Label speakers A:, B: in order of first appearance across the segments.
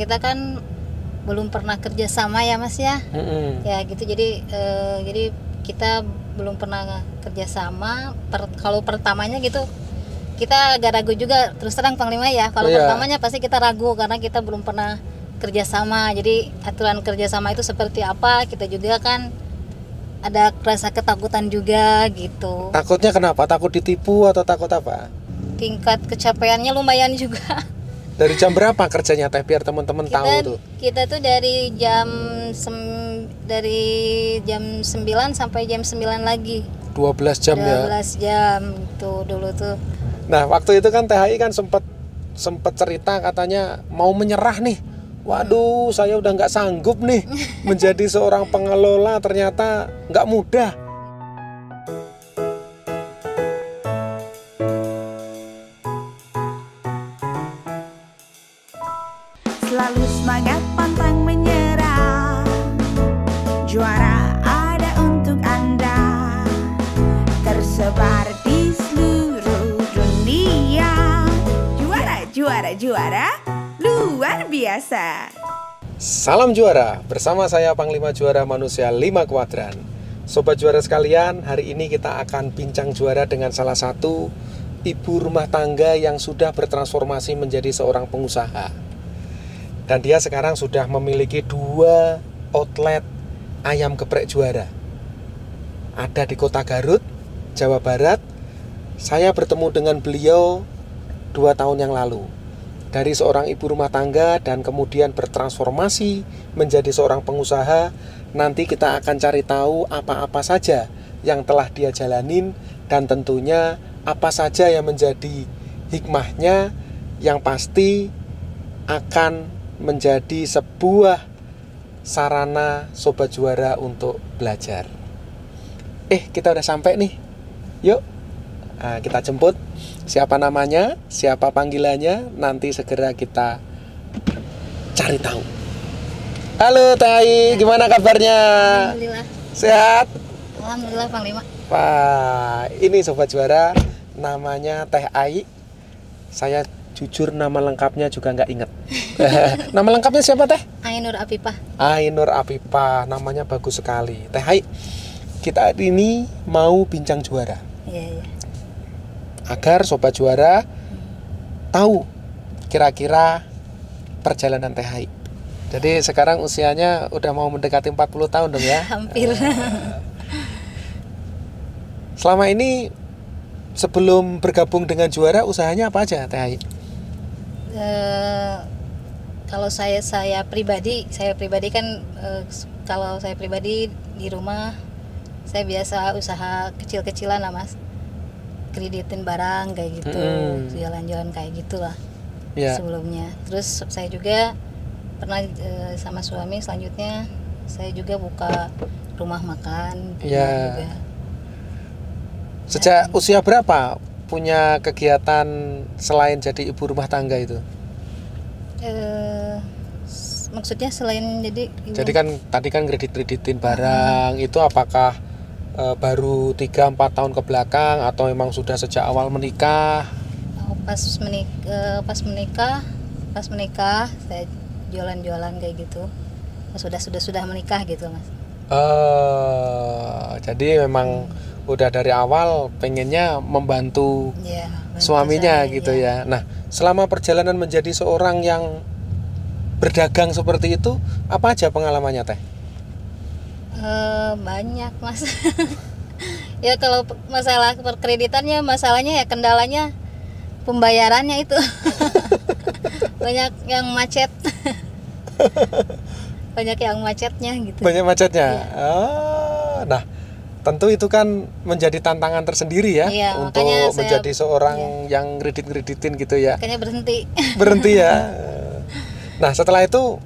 A: kita kan belum pernah kerja sama ya Mas ya. Ya gitu, jadi kita belum pernah kerja sama. Kalau pertamanya gitu kita agak ragu juga, terus terang Panglima ya. Kalau pertamanya pasti kita ragu karena kita belum pernah kerjasama. Jadi aturan kerjasama itu seperti apa, kita juga kan ada rasa ketakutan juga gitu.
B: Takutnya kenapa? Takut ditipu atau takut apa?
A: Tingkat kecapeannya lumayan juga.
B: Dari jam berapa kerjanya Teh biar teman-teman tahu tuh?
A: Kita tuh dari jam 9 sampai jam 9 lagi.
B: 12 jam
A: 12
B: ya.
A: 12 jam tuh dulu tuh.
B: Nah, waktu itu kan THI kan sempat cerita katanya mau menyerah nih. Waduh, saya udah nggak sanggup nih menjadi seorang pengelola, ternyata nggak mudah.
C: Selalu semangat, pantang menyerah. Juara ada untuk Anda, tersebar di seluruh dunia. Juara luar biasa.
B: Salam juara, bersama saya Panglima Juara Manusia 5 Kuadran. Sobat juara sekalian, hari ini kita akan bincang juara dengan salah satu ibu rumah tangga yang sudah bertransformasi menjadi seorang pengusaha. Dan dia sekarang sudah memiliki 2 outlet ayam geprek juara. Ada di Kota Garut, Jawa Barat. Saya bertemu dengan beliau 2 tahun yang lalu. Dari seorang ibu rumah tangga dan kemudian bertransformasi menjadi seorang pengusaha. Nanti kita akan cari tahu apa-apa saja yang telah dia jalanin, dan tentunya apa saja yang menjadi hikmahnya, yang pasti akan menjadi sebuah sarana sobat juara untuk belajar. Kita udah sampai nih. Yuk, kita jemput. Siapa namanya, siapa panggilannya, nanti segera kita cari tahu. Halo Teh Ai, gimana kabarnya?
A: Alhamdulillah.
B: Sehat?
A: Alhamdulillah Panglima.
B: Wah, ini sobat juara, namanya Teh Ai. Saya jujur nama lengkapnya juga nggak inget. Nama lengkapnya siapa Teh?
A: Ainur Apipah.
B: Ainur Apipah, namanya bagus sekali. Teh Ai, kita hari ini mau bincang juara.
A: Iya.
B: Agar sobat juara tahu kira-kira perjalanan Teh Ai. Jadi sekarang usianya udah mau mendekati 40 tahun dong ya?
A: Hampir.
B: Selama ini sebelum bergabung dengan juara, usahanya apa aja Teh Ai?
A: Kalau saya pribadi kan kalau saya pribadi di rumah saya biasa usaha kecil-kecilan lah Mas, kreditin barang kayak gitu, jalan-jalan kayak gitulah sebelumnya. Terus saya juga pernah sama suami, selanjutnya saya juga buka rumah makan juga.
B: Sejak usia berapa punya kegiatan selain jadi ibu rumah tangga itu?
A: Maksudnya selain jadi ibu.
B: Jadi kan tadi kan kreditin barang, itu apakah baru 3-4 tahun ke belakang atau memang sudah sejak awal menikah?
A: Pas menikah saya jualan-jualan kayak gitu. Sudah menikah gitu Mas.
B: Jadi memang udah dari awal pengennya membantu suaminya saya, gitu ya. Nah, selama perjalanan menjadi seorang yang berdagang seperti itu, apa aja pengalamannya Teh?
A: Banyak Mas. Ya kalau masalah perkreditannya, masalahnya ya kendalanya pembayarannya itu. Banyak yang macet. Banyak yang macetnya gitu.
B: Banyak macetnya.
A: Ya.
B: Nah, tentu itu kan menjadi tantangan tersendiri ya, untuk menjadi seorang yang kreditin gitu ya.
A: Makanya
B: berhenti ya. Nah, setelah itu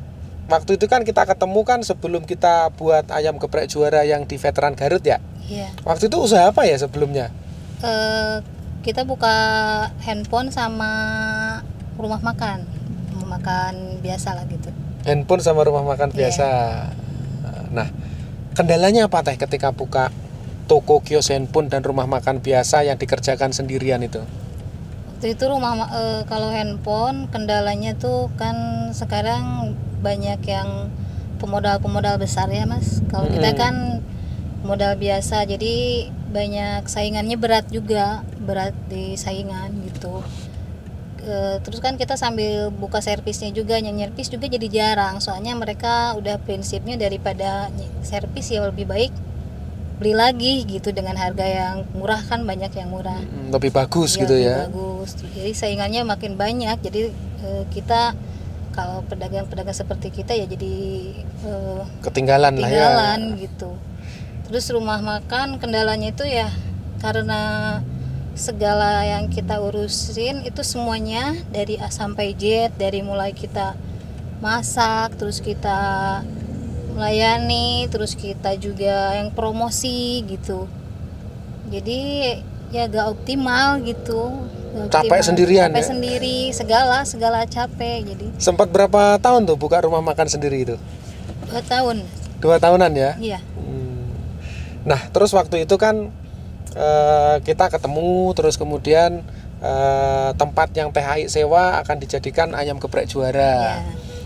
B: waktu itu kan kita ketemu kan sebelum kita buat ayam geprek juara yang di Veteran Garut ya.
A: Iya.
B: Waktu itu usaha apa ya sebelumnya?
A: Kita buka handphone sama rumah makan biasa lah gitu.
B: Handphone sama rumah makan biasa. Nah, kendalanya apa Teh ketika buka toko kios handphone dan rumah makan biasa yang dikerjakan sendirian itu?
A: Waktu Waktu itu kalau handphone kendalanya tuh kan sekarang banyak yang pemodal besar ya Mas. Kalau kita kan modal biasa, jadi banyak saingannya, berat di saingan gitu. Terus kan kita sambil buka servisnya juga, nyervis juga jadi jarang, soalnya mereka udah prinsipnya daripada servis ya lebih baik beli lagi gitu dengan harga yang murah, kan banyak yang murah,
B: lebih bagus gitu ya.
A: Bagus, jadi saingannya makin banyak, jadi kita kalau pedagang-pedagang seperti kita ya jadi
B: ketinggalan lah ya
A: gitu. Terus rumah makan kendalanya itu ya karena segala yang kita urusin itu semuanya dari A sampai Z, dari mulai kita masak, terus kita melayani, terus kita juga yang promosi gitu. Jadi ya gak optimal gitu.
B: Capek sendirian
A: capek
B: ya?
A: Sendiri, segala capek. Jadi
B: sempat berapa tahun tuh buka rumah makan sendiri itu?
A: 2 tahun.
B: 2 tahunan ya?
A: Iya.
B: Nah terus waktu itu kan kita ketemu, terus kemudian tempat yang THI sewa akan dijadikan ayam geprek juara.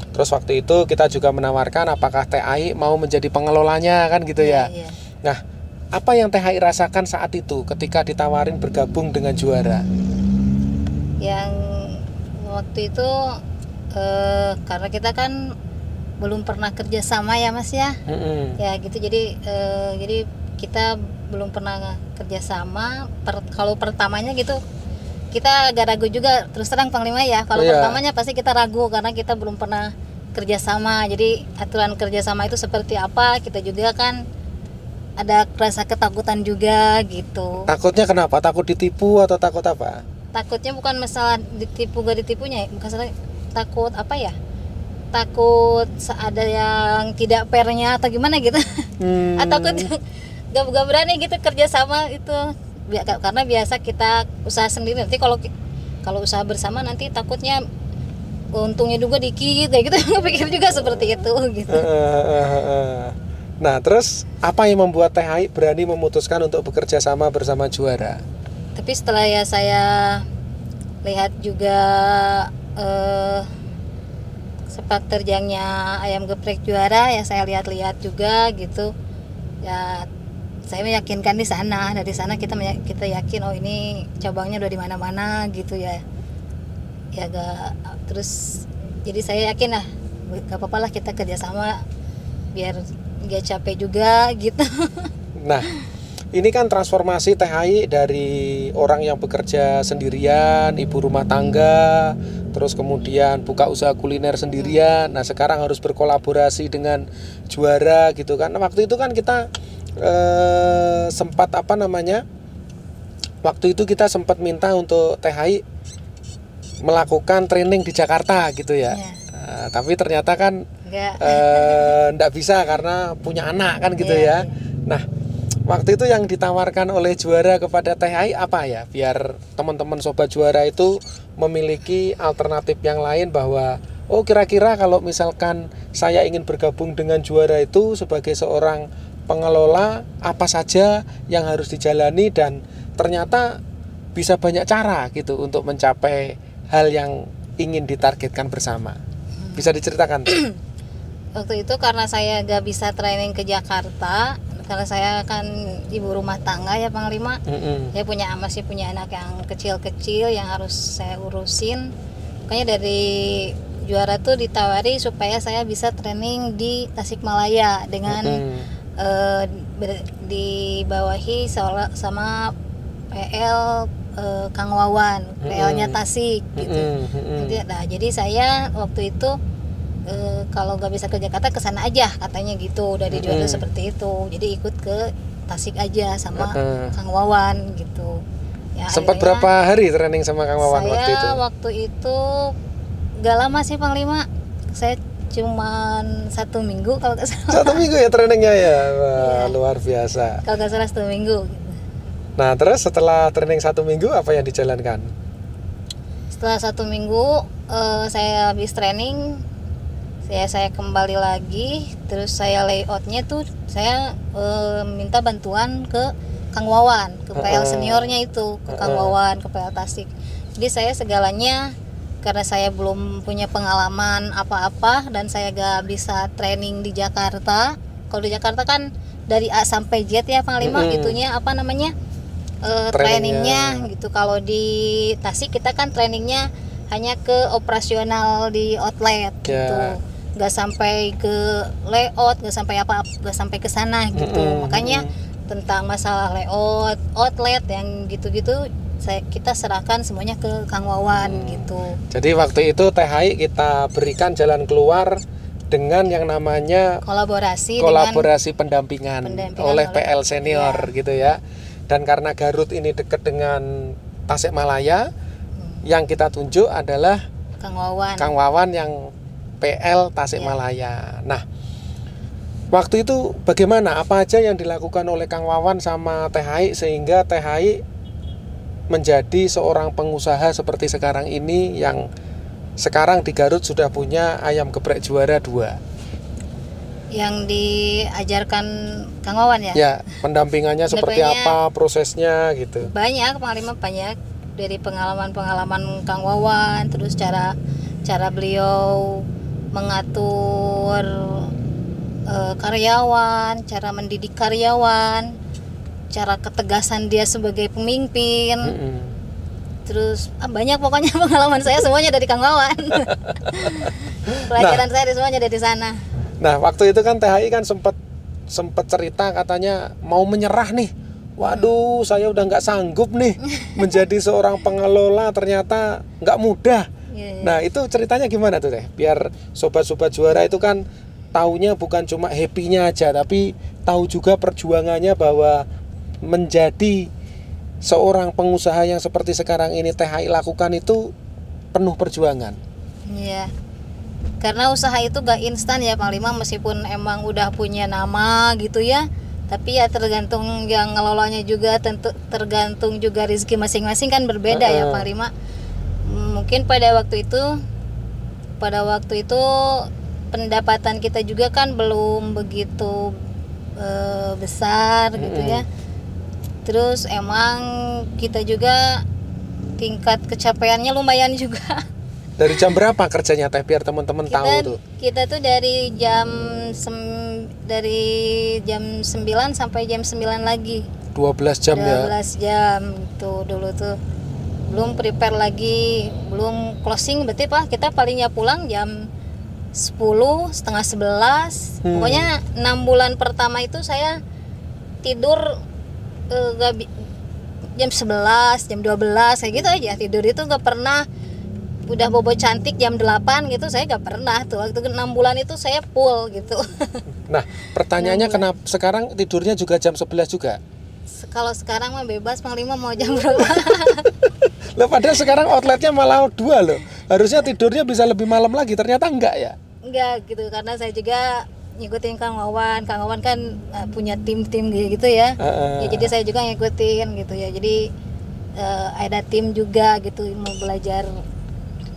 B: Terus waktu itu kita juga menawarkan apakah THI mau menjadi pengelolanya kan gitu ya. Nah apa yang THI rasakan saat itu ketika ditawarin bergabung dengan juara?
A: Yang waktu itu karena kita kan belum pernah kerja sama ya Mas ya. Ya gitu, jadi kita belum pernah kerjasama. Kalau pertamanya gitu kita agak ragu juga, terus terang Panglima ya. Kalau pertamanya pasti kita ragu karena kita belum pernah kerjasama. Jadi aturan kerjasama itu seperti apa, kita juga kan ada rasa ketakutan juga gitu.
B: Takutnya kenapa? Takut ditipu atau takut apa?
A: Takutnya bukan masalah ditipu gak ditipunya, bukan salah, takut apa ya? Takut ada yang tidak fairnya atau gimana gitu. Atau takut gak berani gitu kerjasama itu, karena biasa kita usaha sendiri, nanti kalau usaha bersama nanti takutnya untungnya juga dikit kayak gitu. Pikir juga seperti itu gitu.
B: Nah terus apa yang membuat THI berani memutuskan untuk bekerja sama bersama juara?
A: Tapi setelah ya saya lihat juga sepak terjangnya ayam geprek juara, ya saya lihat-lihat juga gitu ya. Saya meyakinkan di sana, dari sana kita yakin oh ini cabangnya udah di mana-mana gitu ya. Ya terus jadi saya yakin lah gak apa-apa lah kita kerjasama biar gak capek juga gitu.
B: Nah ini kan transformasi THI dari orang yang bekerja sendirian, ibu rumah tangga, terus kemudian buka usaha kuliner sendirian. Nah sekarang harus berkolaborasi dengan juara gitu kan. Waktu itu kan kita sempat waktu itu kita sempat minta untuk THI melakukan training di Jakarta gitu ya. Tapi ternyata kan enggak bisa karena punya anak kan gitu ya. Nah waktu itu yang ditawarkan oleh juara kepada THI apa ya, biar teman-teman sobat juara itu memiliki alternatif yang lain, bahwa oh kira-kira kalau misalkan saya ingin bergabung dengan juara itu sebagai seorang pengelola, apa saja yang harus dijalani, dan ternyata bisa banyak cara gitu untuk mencapai hal yang ingin ditargetkan bersama. Bisa diceritakan?
A: Waktu itu karena saya gak bisa training ke Jakarta, karena saya kan ibu rumah tangga ya Panglima. Saya masih punya anak yang kecil-kecil yang harus saya urusin. Makanya dari juara tuh ditawari supaya saya bisa training di Tasikmalaya dengan dibawahi sama PL Kang Wawan, PL-nya Tasik gitu. Nah, jadi saya waktu itu kalau nggak bisa ke Jakarta kesana aja katanya gitu, dari juara seperti itu. Jadi ikut ke Tasik aja sama Kang Wawan gitu. Ya,
B: sempat berapa hari training sama Kang Wawan waktu itu?
A: Saya waktu itu gak lama sih Panglima. Saya cuman 1 minggu kalau nggak salah.
B: 1 minggu ya trainingnya ya. Wah, luar biasa.
A: Kalau nggak salah 1 minggu gitu.
B: Nah terus setelah training 1 minggu apa yang dijalankan?
A: Setelah 1 minggu saya habis training, saya kembali lagi, terus saya layoutnya tuh saya minta bantuan ke Kang Wawan, ke PL seniornya itu, ke Kang Wawan, ke PL Tasik. Jadi saya segalanya, karena saya belum punya pengalaman apa-apa dan saya gak bisa training di Jakarta. Kalau di Jakarta kan dari A sampai Z ya Panglima, itunya apa namanya, trainingnya gitu. Kalau di Tasik kita kan trainingnya hanya ke operasional di outlet gitu, nggak sampai ke layout, nggak sampai nggak sampai ke sana gitu. Makanya tentang masalah layout, outlet yang gitu-gitu kita serahkan semuanya ke Kang Wawan gitu.
B: Jadi waktu itu THI kita berikan jalan keluar dengan yang namanya kolaborasi pendampingan oleh PL senior gitu ya. Dan karena Garut ini dekat dengan Tasikmalaya, yang kita tunjuk adalah Kang Wawan yang PL Tasikmalaya. Nah, waktu itu bagaimana? Apa aja yang dilakukan oleh Kang Wawan sama THI sehingga THI menjadi seorang pengusaha seperti sekarang ini, yang sekarang di Garut sudah punya ayam geprek juara 2.
A: Yang diajarkan Kang Wawan ya?
B: Ya, pendampingannya seperti apa, prosesnya gitu.
A: Banyak, Panglima, banyak. Dari pengalaman Kang Wawan, terus cara beliau mengatur karyawan, cara mendidik karyawan, cara ketegasan dia sebagai pemimpin. Terus banyak pokoknya pengalaman saya semuanya dari Kang Wawan. Pelajaran saya semuanya dari sana.
B: Nah, waktu itu kan THI kan sempat cerita katanya mau menyerah nih. Waduh, saya udah nggak sanggup nih menjadi seorang pengelola, ternyata nggak mudah. Nah, itu ceritanya gimana tuh Teh? Biar sobat-sobat juara itu kan taunya bukan cuma happy-nya aja, tapi tahu juga perjuangannya bahwa menjadi seorang pengusaha yang seperti sekarang ini THI lakukan itu penuh perjuangan.
A: Iya. Karena usaha itu gak instan ya Panglima, meskipun emang udah punya nama gitu ya. Tapi ya tergantung yang ngelolanya juga, tentu tergantung juga rezeki masing-masing kan berbeda ya Panglima. Mungkin pada waktu itu pendapatan kita juga kan belum begitu besar gitu ya. Terus emang kita juga tingkat kecapeannya lumayan juga.
B: Dari jam berapa kerjanya Teh biar teman-teman tahu tuh?
A: Kita tuh dari jam 9 sampai jam 9 lagi.
B: 12 jam
A: 12
B: ya.
A: 12 jam tuh dulu tuh. Belum prepare lagi, belum closing, berarti Pak kita palingnya pulang jam 10, setengah 11. Pokoknya 6 bulan pertama itu saya tidur jam 11, jam 12 kayak gitu aja. Tidur itu gak pernah. Udah bobo cantik jam 8 gitu, saya gak pernah tuh. Waktu 6 bulan itu saya full gitu.
B: Nah, pertanyaannya kenapa sekarang tidurnya juga jam 11 juga?
A: Kalau sekarang mah bebas, Panglima mau jam berapa.
B: Loh, padahal sekarang outletnya malah 2 loh. Harusnya tidurnya bisa lebih malam lagi, ternyata enggak ya?
A: Enggak gitu, karena saya juga ngikutin Kang Wawan. Kang Wawan kan punya tim-tim gitu ya. Ya jadi saya juga ngikutin gitu ya. Jadi ada tim juga gitu, mau belajar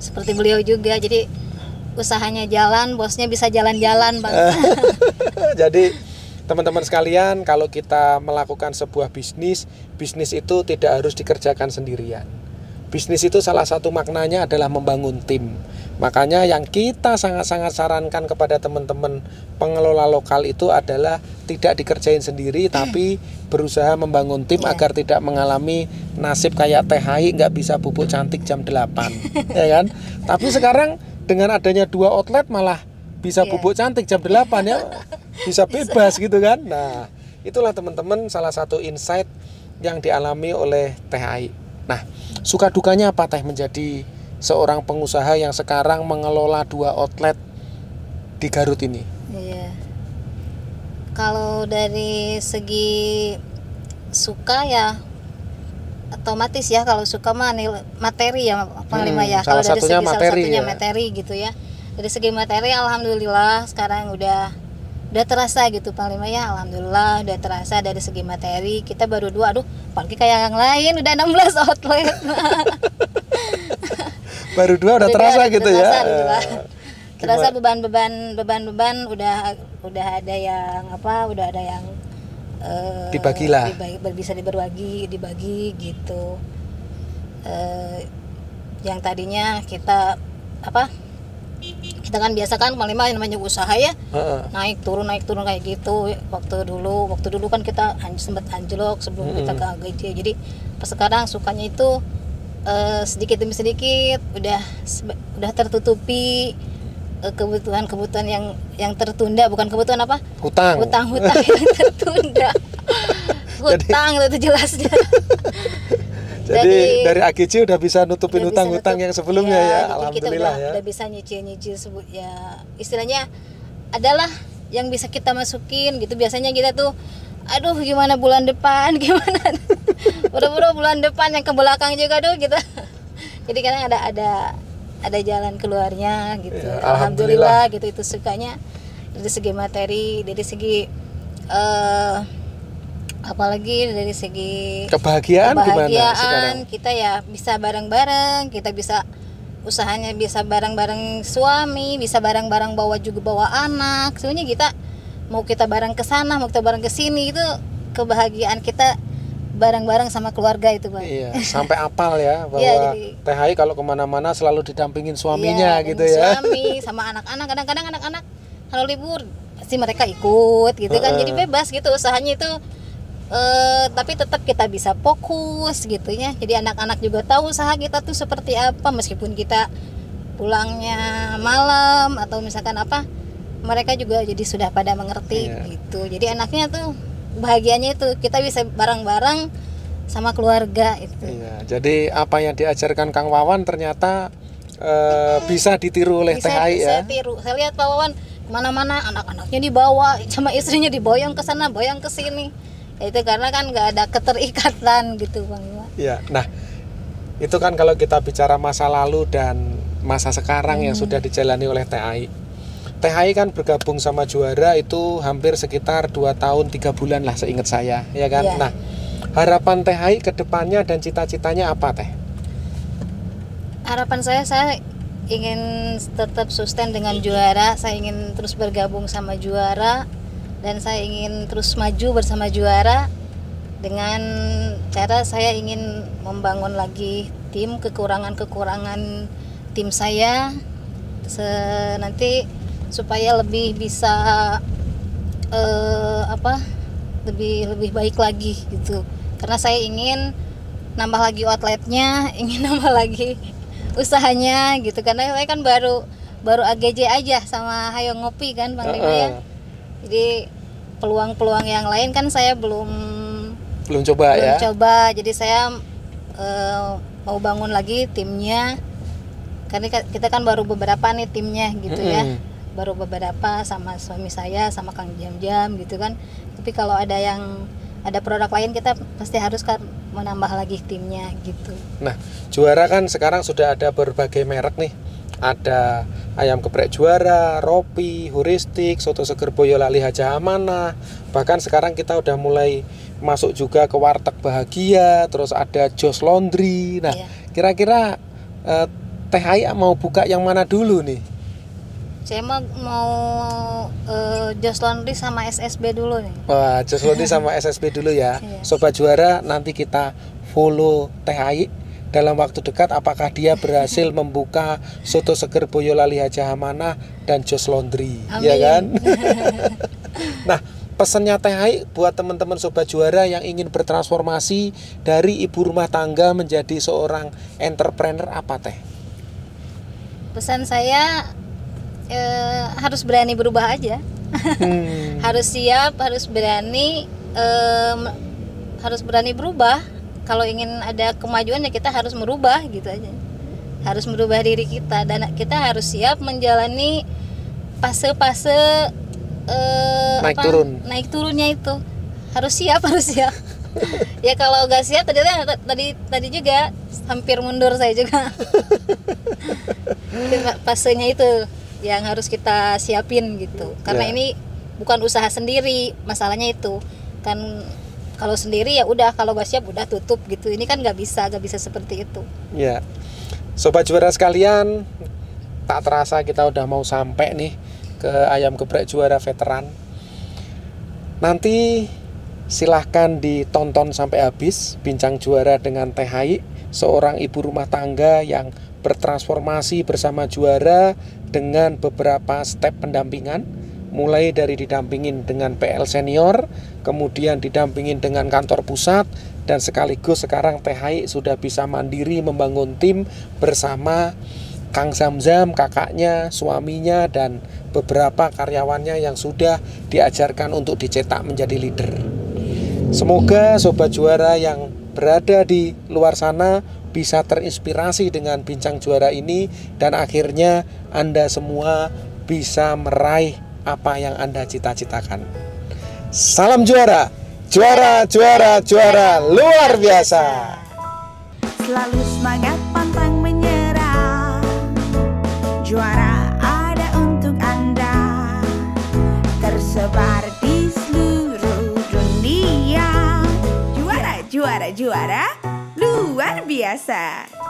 A: seperti beliau juga. Jadi usahanya jalan, bosnya bisa jalan-jalan, Bang.
B: Jadi teman-teman sekalian, kalau kita melakukan sebuah bisnis itu tidak harus dikerjakan sendirian. Bisnis itu salah satu maknanya adalah membangun tim. Makanya yang kita sangat-sangat sarankan kepada teman-teman pengelola lokal itu adalah tidak dikerjain sendiri, tapi berusaha membangun tim agar tidak mengalami nasib kayak THI nggak bisa bubuk cantik jam 8 ya kan. Tapi sekarang dengan adanya 2 outlet malah bisa bubuk cantik jam 8 ya, bisa bebas gitu kan. Nah, itulah teman-teman salah satu insight yang dialami oleh THI. Nah, suka dukanya apa Teh menjadi seorang pengusaha yang sekarang mengelola 2 outlet di Garut ini?
A: Iya. Kalau dari segi suka ya otomatis ya, kalau suka mah materi ya Panglima ya. Kalau dari segi salah satunya materi gitu ya. Dari segi materi alhamdulillah sekarang udah terasa gitu Panglima ya, alhamdulillah udah terasa dari segi materi. Kita baru 2, aduh apalagi kayak yang lain udah 16 outlet.
B: Baru 2 udah terasa gitu ya.
A: Terasa beban udah ada yang udah ada yang
B: dibagilah.
A: Bisa dibagi gitu. Yang tadinya kita kita kan biasa kan Panglima yang namanya usaha ya, naik turun kayak gitu. Waktu dulu kan kita sempat anjlok sebelum kita ke AGJ. Jadi pas sekarang sukanya itu sedikit demi sedikit udah tertutupi kebutuhan yang tertunda, bukan kebutuhan apa? Hutang yang tertunda. Hutang itu jelasnya.
B: Jadi dari AGJ udah bisa nutupin hutang-hutang yang sebelumnya ya, alhamdulillah
A: kita udah bisa nyicil ya, istilahnya adalah yang bisa kita masukin gitu. Biasanya kita tuh aduh gimana bulan depan buru-buru bulan depan yang ke belakang juga gitu. Jadi kadang ada jalan keluarnya gitu ya, alhamdulillah gitu. Itu sukanya dari segi materi, dari segi apalagi dari segi kebahagiaan gimana sekarang? Kita ya bisa bareng-bareng, kita bisa usahanya bisa bareng-bareng suami, bisa bareng-bareng bawa anak. Sebenarnya kita bareng ke sana, mau kita bareng ke sini, itu kebahagiaan kita bareng-bareng sama keluarga itu, Pak. Iya,
B: sampai apal ya bahwa THI kalau kemana-mana selalu didampingin suaminya gitu ya.
A: Suami sama anak-anak, kadang-kadang anak-anak kalau libur pasti mereka ikut gitu kan. Jadi bebas gitu usahanya itu. Tapi tetap kita bisa fokus gitu ya. Jadi anak-anak juga tahu usaha kita tuh seperti apa, meskipun kita pulangnya malam atau misalkan apa, mereka juga jadi sudah pada mengerti gitu. Jadi anaknya tuh bahagianya itu kita bisa bareng-bareng sama keluarga itu.
B: Iya, jadi apa yang diajarkan Kang Wawan ternyata bisa ditiru oleh THI ya.
A: Bisa tiru. Saya lihat Pak Wawan kemana-mana anak-anaknya dibawa sama istrinya, diboyong ke sana, boyong ke sini. Itu karena kan nggak ada keterikatan gitu, Bang.
B: Iya. Nah, itu kan kalau kita bicara masa lalu dan masa sekarang yang sudah dijalani oleh THI. THI kan bergabung sama Juara itu hampir sekitar 2 tahun 3 bulan lah seingat saya, ya kan? Nah, harapan THI ke depannya dan cita-citanya apa, Teh?
A: Harapan saya ingin tetap sustain dengan Juara, saya ingin terus bergabung sama Juara, dan saya ingin terus maju bersama Juara dengan cara saya ingin membangun lagi tim, kekurangan tim saya nanti supaya lebih bisa lebih baik lagi gitu. Karena saya ingin nambah lagi outletnya, ingin nambah lagi usahanya gitu. Karena saya kan baru AGJ aja sama Hayo Ngopi kan, Panglima ya. Jadi peluang-peluang yang lain kan saya belum coba. Jadi saya mau bangun lagi timnya. Karena kita kan baru beberapa nih timnya gitu ya. Baru beberapa sama suami saya, sama Kang Jam gitu kan. Tapi kalau ada produk lain kita pasti harus kan menambah lagi timnya gitu.
B: Nah, Juara kan sekarang sudah ada berbagai merek nih. Ada ayam geprek Juara, Ropi, Huristik, soto seger Boyolali Hajah Amanah. Bahkan sekarang kita udah mulai masuk juga ke warteg Bahagia, terus ada Jos Laundry. Nah, kira-kira THI mau buka yang mana dulu nih?
A: Saya mau Jos Laundry sama SSB dulu nih.
B: Wah, Jos Laundry sama SSB dulu ya. Sobat Juara, nanti kita follow THI dalam waktu dekat, apakah dia berhasil membuka soto seger Boyolali Hajah Amanah dan Jos Laundry.
A: Amin.
B: Ya kan? Nah, pesannya THI buat teman-teman Sobat Juara yang ingin bertransformasi dari ibu rumah tangga menjadi seorang entrepreneur apa, Teh?
A: Pesan saya harus berani berubah aja. Harus siap, harus berani berubah. Kalau ingin ada kemajuan ya kita harus merubah gitu aja. Harus merubah diri kita dan kita harus siap menjalani fase-fase naik turunnya itu. Harus siap. Ya kalau nggak siap tadi juga hampir mundur saya juga. Fasenya itu yang harus kita siapin gitu. Karena ini bukan usaha sendiri, masalahnya itu kan. Kalau sendiri ya udah, kalau gak siap udah tutup gitu. Ini kan gak bisa seperti itu.
B: Ya, Sobat Juara sekalian, tak terasa kita udah mau sampai nih ke ayam geprek Juara veteran. Nanti silahkan ditonton sampai habis bincang Juara dengan THI, seorang ibu rumah tangga yang bertransformasi bersama juara dengan beberapa step pendampingan, mulai dari didampingin dengan PL senior, kemudian didampingin dengan kantor pusat, dan sekaligus sekarang THI sudah bisa mandiri membangun tim bersama Kang Zamzam, kakaknya, suaminya, dan beberapa karyawannya yang sudah diajarkan untuk dicetak menjadi leader. Semoga sobat juara yang berada di luar sana bisa terinspirasi dengan bincang juara ini, dan akhirnya Anda semua bisa meraih apa yang Anda cita-citakan. Salam juara, juara, juara, juara luar biasa.
C: Selalu semangat, pantang menyerah. Juara ada untuk Anda, tersebar di seluruh dunia. Juara, juara, juara luar biasa.